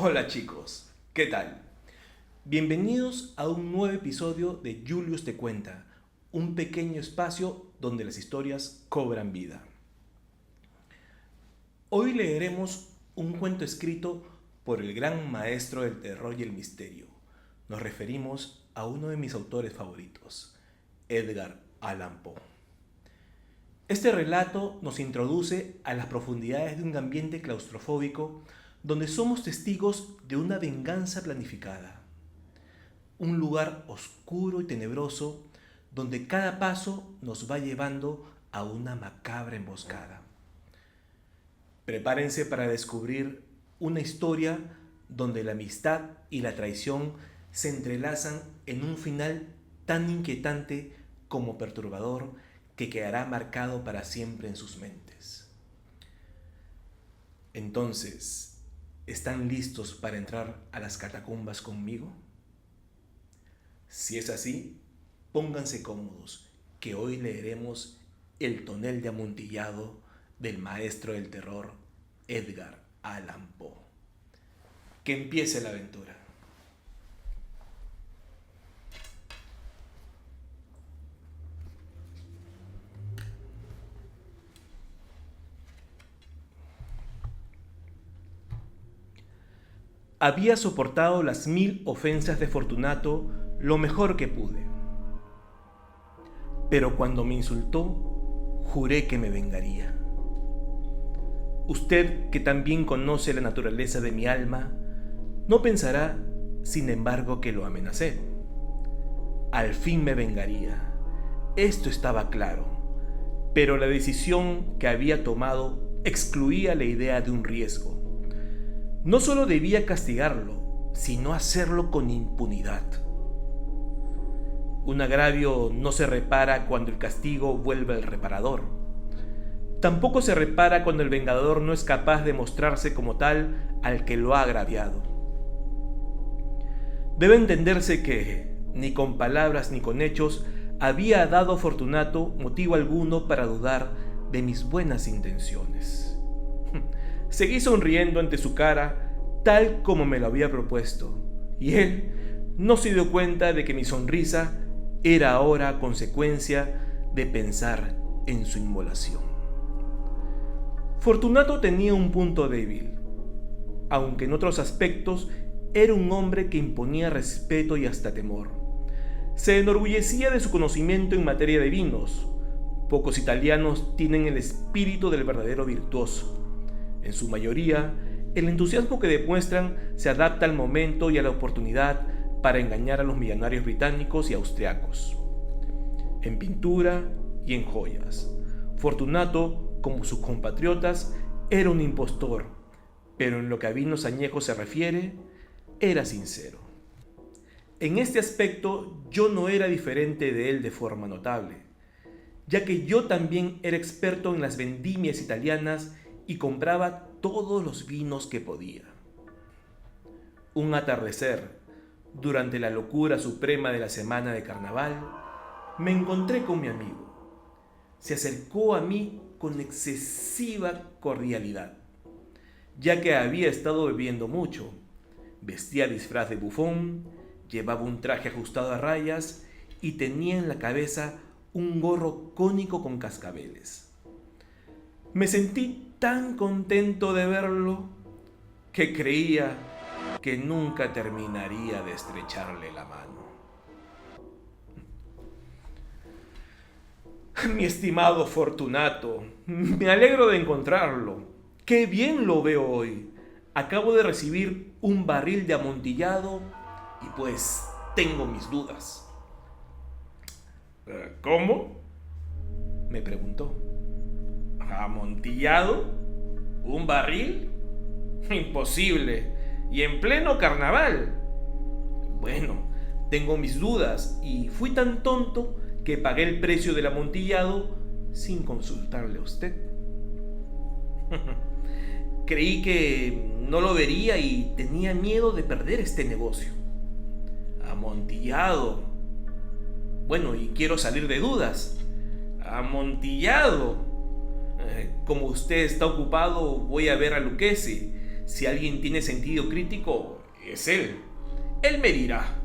Hola chicos, ¿qué tal? Bienvenidos a un nuevo episodio de Julius te cuenta, un pequeño espacio donde las historias cobran vida. Hoy leeremos un cuento escrito por el gran maestro del terror y el misterio. Nos referimos a uno de mis autores favoritos, Edgar Allan Poe. Este relato nos introduce a las profundidades de un ambiente claustrofóbico donde somos testigos de una venganza planificada. Un lugar oscuro y tenebroso donde cada paso nos va llevando a una macabra emboscada. Prepárense para descubrir una historia donde la amistad y la traición se entrelazan en un final tan inquietante como perturbador que quedará marcado para siempre en sus mentes. Entonces, ¿están listos para entrar a las catacumbas conmigo? Si es así, pónganse cómodos, que hoy leeremos El tonel de amontillado del maestro del terror, Edgar Allan Poe. Que empiece la aventura. Había soportado las 1000 ofensas de Fortunato lo mejor que pude. Pero cuando me insultó, juré que me vengaría. Usted, que también conoce la naturaleza de mi alma, no pensará, sin embargo, que lo amenacé. Al fin me vengaría. Esto estaba claro, pero la decisión que había tomado excluía la idea de un riesgo. No solo debía castigarlo, sino hacerlo con impunidad. Un agravio no se repara cuando el castigo vuelve al reparador. Tampoco se repara cuando el vengador no es capaz de mostrarse como tal al que lo ha agraviado. Debe entenderse que, ni con palabras ni con hechos, había dado a Fortunato motivo alguno para dudar de mis buenas intenciones. Seguí sonriendo ante su cara, tal como me lo había propuesto, y él no se dio cuenta de que mi sonrisa era ahora consecuencia de pensar en su inmolación. Fortunato tenía un punto débil, aunque en otros aspectos era un hombre que imponía respeto y hasta temor. Se enorgullecía de su conocimiento en materia de vinos. Pocos italianos tienen el espíritu del verdadero virtuoso. En su mayoría, el entusiasmo que demuestran se adapta al momento y a la oportunidad para engañar a los millonarios británicos y austriacos. En pintura y en joyas, Fortunato, como sus compatriotas, era un impostor, pero en lo que a vinos añejos se refiere, era sincero. En este aspecto yo no era diferente de él de forma notable, ya que yo también era experto en las vendimias italianas y compraba todos los vinos que podía. Un atardecer, durante la locura suprema de la semana de carnaval, me encontré con mi amigo. Se acercó a mí con excesiva cordialidad, ya que había estado bebiendo mucho. Vestía disfraz de bufón, llevaba un traje ajustado a rayas y tenía en la cabeza un gorro cónico con cascabeles. Me sentí tan contento de verlo que creía que nunca terminaría de estrecharle la mano. Mi estimado Fortunato, me alegro de encontrarlo. ¡Qué bien lo veo hoy! Acabo de recibir un barril de amontillado y pues tengo mis dudas. ¿Cómo?, me preguntó. ¿Amontillado? ¿Un barril? Imposible. Y en pleno carnaval. Bueno, tengo mis dudas y fui tan tonto que pagué el precio del amontillado sin consultarle a usted. Creí que no lo vería y tenía miedo de perder este negocio. Amontillado. Bueno, y quiero salir de dudas. Amontillado. Como usted está ocupado, voy a ver a Lucchesi. Si alguien tiene sentido crítico, es él. Él me dirá: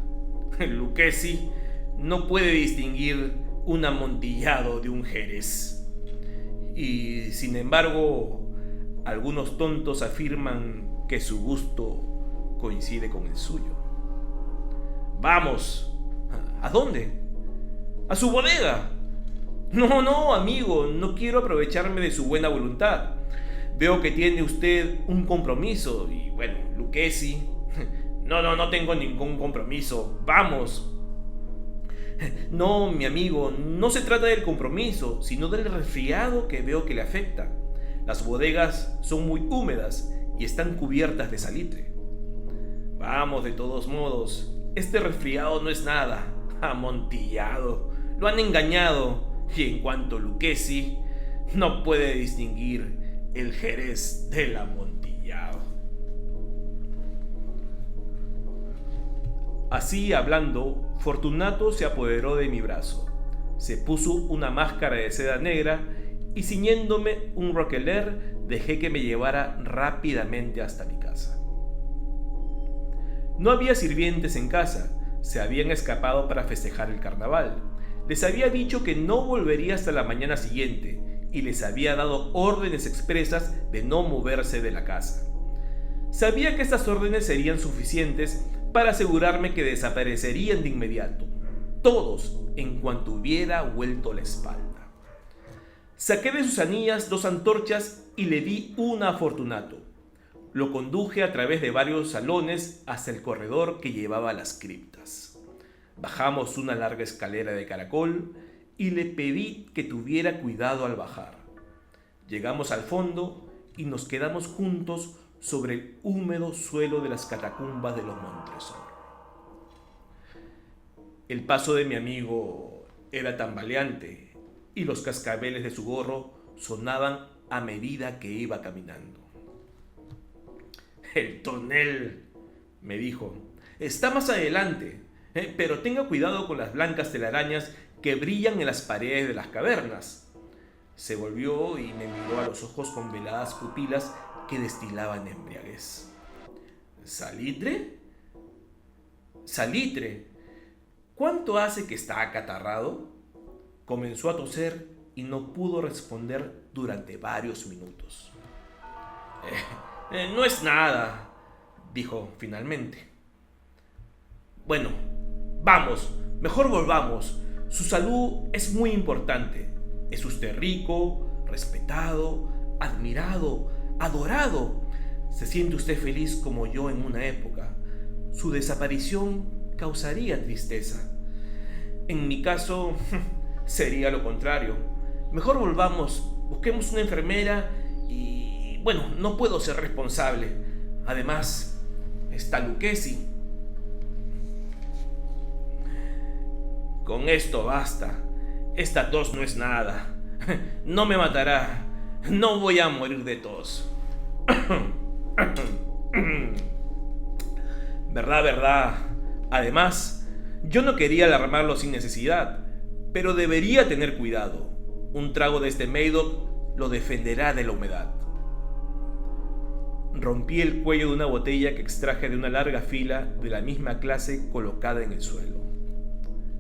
Lucchesi no puede distinguir un amontillado de un jerez. Y sin embargo, algunos tontos afirman que su gusto coincide con el suyo. Vamos. ¿A dónde? A su bodega. No, amigo, no quiero aprovecharme de su buena voluntad. Veo que tiene usted un compromiso y bueno, Lucchesi. No tengo ningún compromiso. Vamos. No, mi amigo, no se trata del compromiso, sino del resfriado que veo que le afecta. Las bodegas son muy húmedas y están cubiertas de salitre. Vamos, de todos modos, este resfriado no es nada. Amontillado. Lo han engañado. Y en cuanto a Lucchesi, no puede distinguir el jerez del amontillado. Así hablando, Fortunato se apoderó de mi brazo. Se puso una máscara de seda negra y ciñéndome un roquelaire dejé que me llevara rápidamente hasta mi casa. No había sirvientes en casa, se habían escapado para festejar el carnaval. Les había dicho que no volvería hasta la mañana siguiente y les había dado órdenes expresas de no moverse de la casa. Sabía que estas órdenes serían suficientes para asegurarme que desaparecerían de inmediato, todos en cuanto hubiera vuelto la espalda. Saqué de sus anillas 2 antorchas y le di una a Fortunato. Lo conduje a través de varios salones hasta el corredor que llevaba a las criptas. Bajamos una larga escalera de caracol y le pedí que tuviera cuidado al bajar. Llegamos al fondo y nos quedamos juntos sobre el húmedo suelo de las catacumbas de los Montresor. El paso de mi amigo era tambaleante y los cascabeles de su gorro sonaban a medida que iba caminando. El tonel, me dijo, está más adelante, pero tenga cuidado con las blancas telarañas que brillan en las paredes de las cavernas. Se volvió y me miró a los ojos con veladas pupilas que destilaban embriaguez. ¿Salitre? Salitre. ¿Cuánto hace que está acatarrado? Comenzó a toser y no pudo responder durante varios minutos. No es nada, dijo finalmente. Bueno, vamos, mejor volvamos. Su salud es muy importante. Es usted rico, respetado, admirado, adorado. Se siente usted feliz como yo en una época. Su desaparición causaría tristeza. En mi caso, sería lo contrario. Mejor volvamos, busquemos una enfermera y... bueno, no puedo ser responsable. Además, está Lucchesi. Con esto basta. Esta tos no es nada. No me matará. No voy a morir de tos. Verdad. Además, yo no quería alarmarlo sin necesidad, pero debería tener cuidado. Un trago de este Medoc lo defenderá de la humedad. Rompí el cuello de una botella que extraje de una larga fila de la misma clase colocada en el suelo.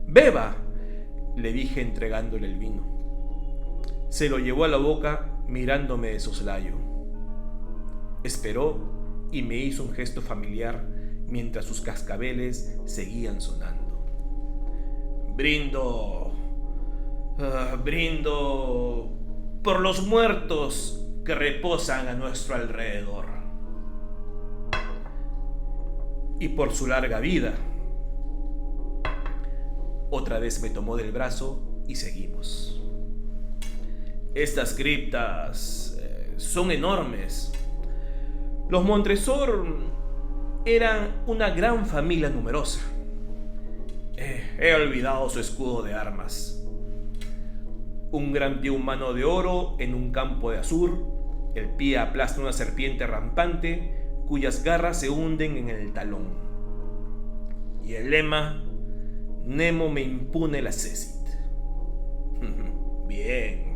¡Beba!, le dije entregándole el vino. Se lo llevó a la boca mirándome de soslayo. Esperó y me hizo un gesto familiar mientras sus cascabeles seguían sonando. Brindo por los muertos que reposan a nuestro alrededor y por su larga vida. Otra vez me tomó del brazo y seguimos. Estas criptas son enormes. Los Montresor eran una gran familia numerosa. He olvidado su escudo de armas. Un gran pie humano de oro en un campo de azur. El pie aplasta una serpiente rampante cuyas garras se hunden en el talón. Y el lema: Nemo me impune la césit. Bien.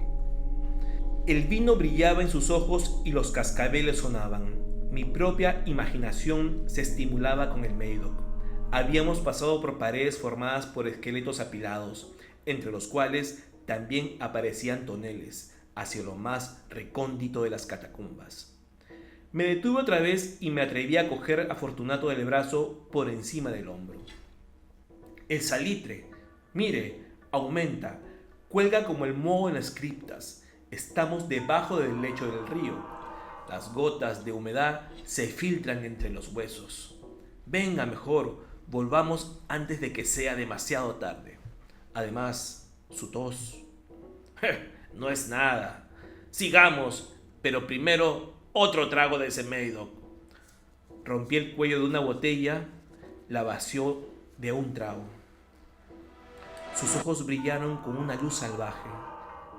El vino brillaba en sus ojos y los cascabeles sonaban. Mi propia imaginación se estimulaba con el Médoc. Habíamos pasado por paredes formadas por esqueletos apilados, entre los cuales también aparecían toneles, hacia lo más recóndito de las catacumbas. Me detuve otra vez y me atreví a coger a Fortunato del brazo por encima del hombro. El salitre, mire, aumenta, cuelga como el moho en las criptas. Estamos debajo del lecho del río. Las gotas de humedad se filtran entre los huesos. Venga, mejor, volvamos antes de que sea demasiado tarde. Además, su tos. No es nada. Sigamos, pero primero otro trago de ese Médoc. Rompí el cuello de una botella, la vació de un trago. Sus ojos brillaron con una luz salvaje.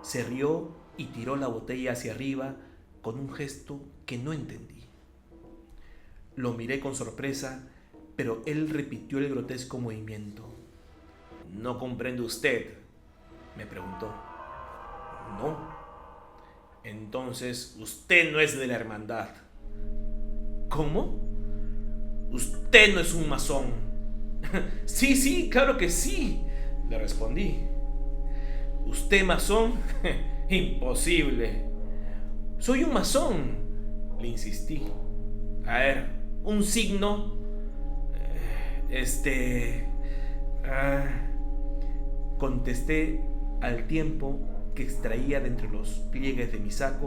Se rió y tiró la botella hacia arriba con un gesto que no entendí. Lo miré con sorpresa, pero él repitió el grotesco movimiento. ¿No comprende usted?, me preguntó. No. Entonces usted no es de la hermandad. ¿Cómo? Usted no es un masón. Sí, claro que sí, le respondí. ¿Usted masón? Imposible. Soy un masón, le insistí. A ver, un signo. Contesté al tiempo que extraía de entre los pliegues de mi saco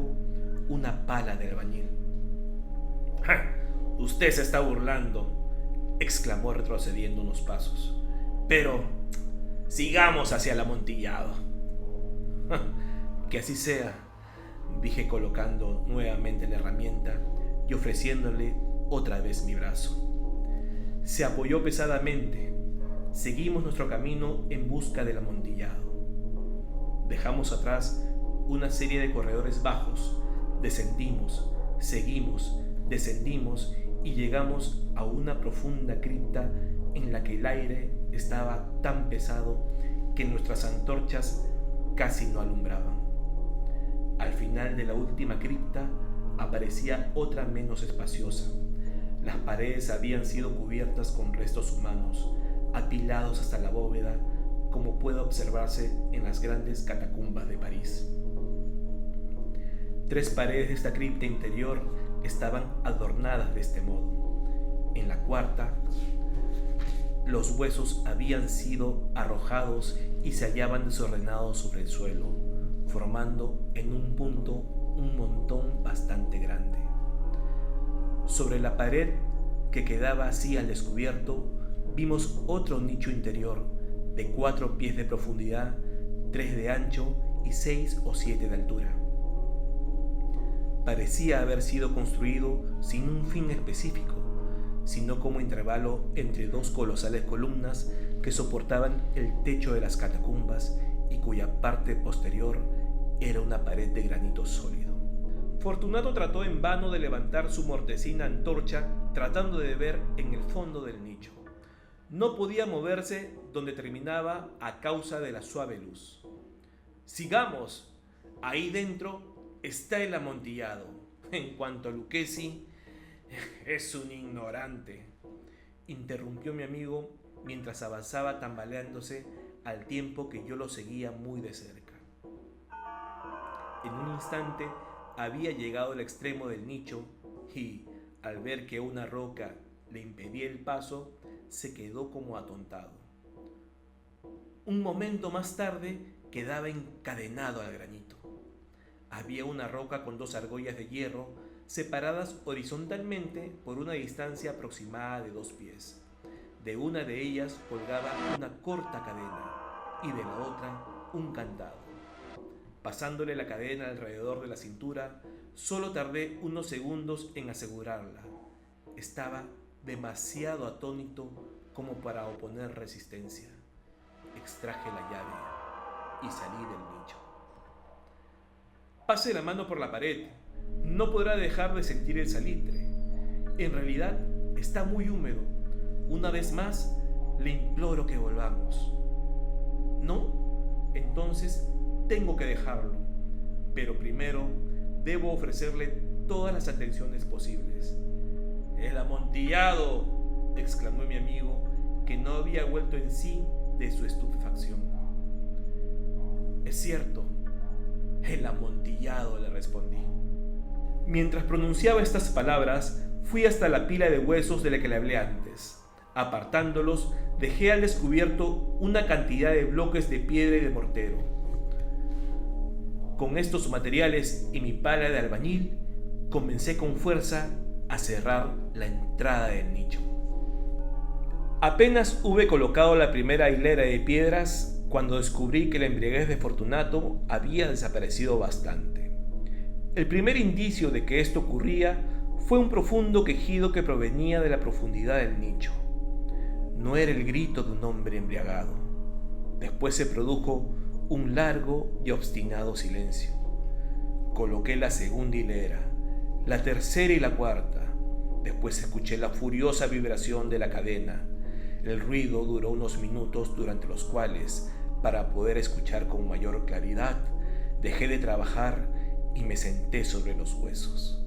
una pala de albañil. ¡Ja! Usted se está burlando, exclamó retrocediendo unos pasos. Pero sigamos hacia el amontillado. Que así sea, dije colocando nuevamente la herramienta y ofreciéndole otra vez mi brazo. Se apoyó pesadamente. Seguimos nuestro camino en busca del amontillado. Dejamos atrás una serie de corredores bajos. Descendimos, seguimos, descendimos y llegamos a una profunda cripta en la que el aire estaba tan pesado que nuestras antorchas casi no alumbraban. Al final de la última cripta aparecía otra menos espaciosa. Las paredes habían sido cubiertas con restos humanos, apilados hasta la bóveda, como puede observarse en las grandes catacumbas de París. 3 paredes de esta cripta interior estaban adornadas de este modo. En la cuarta, los huesos habían sido arrojados y se hallaban desordenados sobre el suelo, formando en un punto un montón bastante grande. Sobre la pared que quedaba así al descubierto, vimos otro nicho interior de 4 pies de profundidad, 3 de ancho y 6 o 7 de altura. Parecía haber sido construido sin un fin específico, sino como intervalo entre 2 colosales columnas que soportaban el techo de las catacumbas y cuya parte posterior era una pared de granito sólido. Fortunato trató en vano de levantar su mortecina antorcha tratando de ver en el fondo del nicho. No podía moverse donde terminaba a causa de la suave luz. Sigamos, ahí dentro está el amontillado. En cuanto a Lucchesi, es un ignorante, interrumpió mi amigo mientras avanzaba tambaleándose al tiempo que yo lo seguía muy de cerca. En un instante había llegado al extremo del nicho y, al ver que una roca le impedía el paso, se quedó como atontado. Un momento más tarde quedaba encadenado al granito. Había una roca con 2 argollas de hierro separadas horizontalmente por una distancia aproximada de 2 pies. De una de ellas colgaba una corta cadena y de la otra un candado. Pasándole la cadena alrededor de la cintura, solo tardé unos segundos en asegurarla. Estaba demasiado atónito como para oponer resistencia. Extraje la llave y salí del nicho. Pase la mano por la pared. No podrá dejar de sentir el salitre. En realidad está muy húmedo. Una vez más, le imploro que volvamos. ¿No? Entonces tengo que dejarlo. Pero primero debo ofrecerle todas las atenciones posibles. ¡El amontillado!, exclamó mi amigo, que no había vuelto en sí de su estupefacción. Es cierto, el amontillado, le respondí. Mientras pronunciaba estas palabras, fui hasta la pila de huesos de la que le hablé antes. Apartándolos, dejé al descubierto una cantidad de bloques de piedra y de mortero. Con estos materiales y mi pala de albañil, comencé con fuerza a cerrar la entrada del nicho. Apenas hube colocado la primera hilera de piedras cuando descubrí que la embriaguez de Fortunato había desaparecido bastante. El primer indicio de que esto ocurría fue un profundo quejido que provenía de la profundidad del nicho. No era el grito de un hombre embriagado. Después se produjo un largo y obstinado silencio. Coloqué la segunda hilera, la tercera y la cuarta. Después escuché la furiosa vibración de la cadena. El ruido duró unos minutos, durante los cuales, para poder escuchar con mayor claridad, dejé de trabajar y me senté sobre los huesos.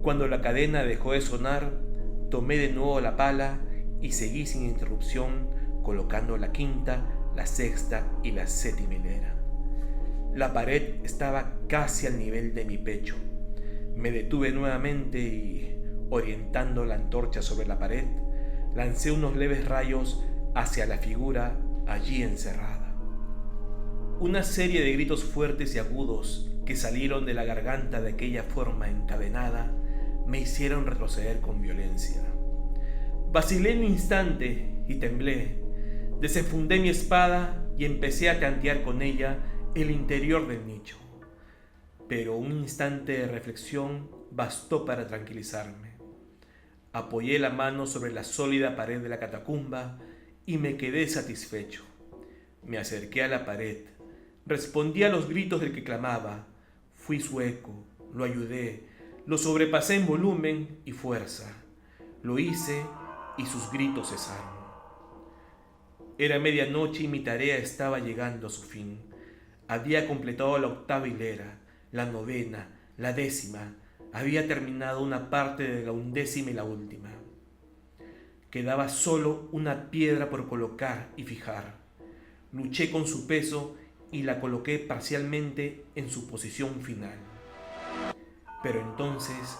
Cuando la cadena dejó de sonar, tomé de nuevo la pala y seguí sin interrupción colocando la quinta, la sexta y la séptima hilera. La pared estaba casi al nivel de mi pecho. Me detuve nuevamente y, orientando la antorcha sobre la pared, lancé unos leves rayos hacia la figura allí encerrada. Una serie de gritos fuertes y agudos que salieron de la garganta de aquella forma encadenada me hicieron retroceder con violencia. Vacilé un instante y temblé. Desenfundé mi espada y empecé a tantear con ella el interior del nicho. Pero un instante de reflexión bastó para tranquilizarme. Apoyé la mano sobre la sólida pared de la catacumba y me quedé satisfecho. Me acerqué a la pared, respondí a los gritos del que clamaba, fui su eco, lo ayudé, lo sobrepasé en volumen y fuerza. Lo hice y sus gritos cesaron. Era medianoche y mi tarea estaba llegando a su fin. Había completado la octava hilera, la novena, la décima. Había terminado una parte de la undécima y la última. Quedaba solo una piedra por colocar y fijar. Luché con su peso y la coloqué parcialmente en su posición final. Pero entonces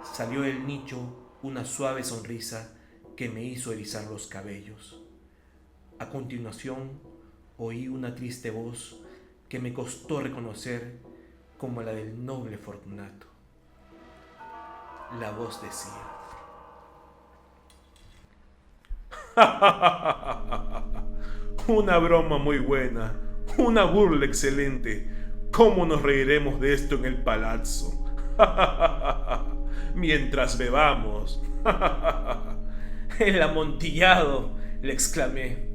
salió del nicho una suave sonrisa que me hizo erizar los cabellos. A continuación oí una triste voz que me costó reconocer como la del noble Fortunato. La voz decía: una broma muy buena, una burla excelente. ¿Cómo nos reiremos de esto en el palazzo? Mientras bebamos. El amontillado, le exclamé.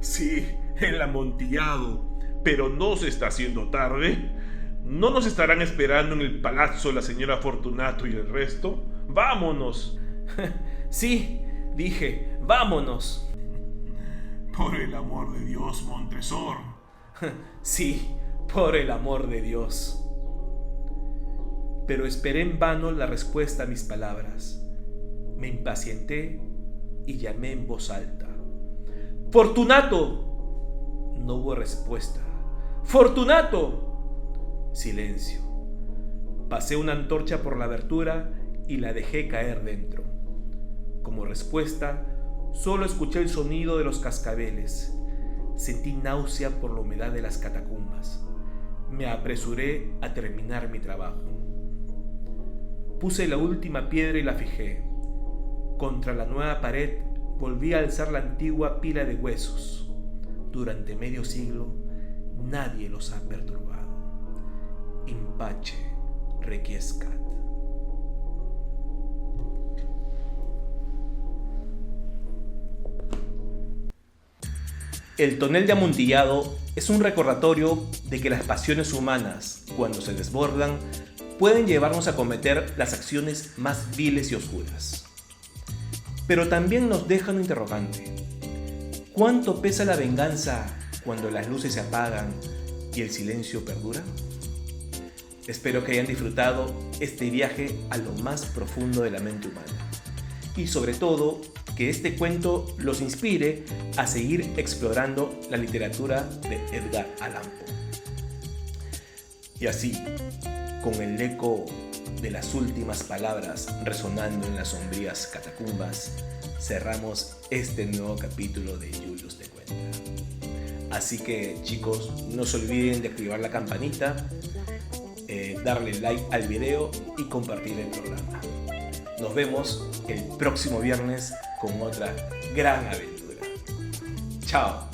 Sí, el amontillado. Pero no se está haciendo tarde. ¿No nos estarán esperando en el palazzo la señora Fortunato y el resto? ¡Vámonos! Sí, dije, vámonos. Por el amor de Dios, Montresor. Sí, por el amor de Dios. Pero esperé en vano la respuesta a mis palabras. Me impacienté y llamé en voz alta: ¡Fortunato! No hubo respuesta. ¡Fortunato! Silencio. Pasé una antorcha por la abertura y la dejé caer dentro. Como respuesta, solo escuché el sonido de los cascabeles. Sentí náusea por la humedad de las catacumbas. Me apresuré a terminar mi trabajo. Puse la última piedra y la fijé. Contra la nueva pared volví a alzar la antigua pila de huesos. Durante medio siglo nadie los ha perturbado. In pace requiescat. El tonel de Amontillado es un recordatorio de que las pasiones humanas, cuando se desbordan, pueden llevarnos a cometer las acciones más viles y oscuras. Pero también nos deja un interrogante. ¿Cuánto pesa la venganza cuando las luces se apagan y el silencio perdura? Espero que hayan disfrutado este viaje a lo más profundo de la mente humana. Y sobre todo, que este cuento los inspire a seguir explorando la literatura de Edgar Allan Poe. Y así, con el eco de las últimas palabras resonando en las sombrías catacumbas, cerramos este nuevo capítulo de Julius te cuenta. Así que, chicos, no se olviden de activar la campanita, darle like al video y compartir el programa. Nos vemos el próximo viernes con otra gran aventura. Chao.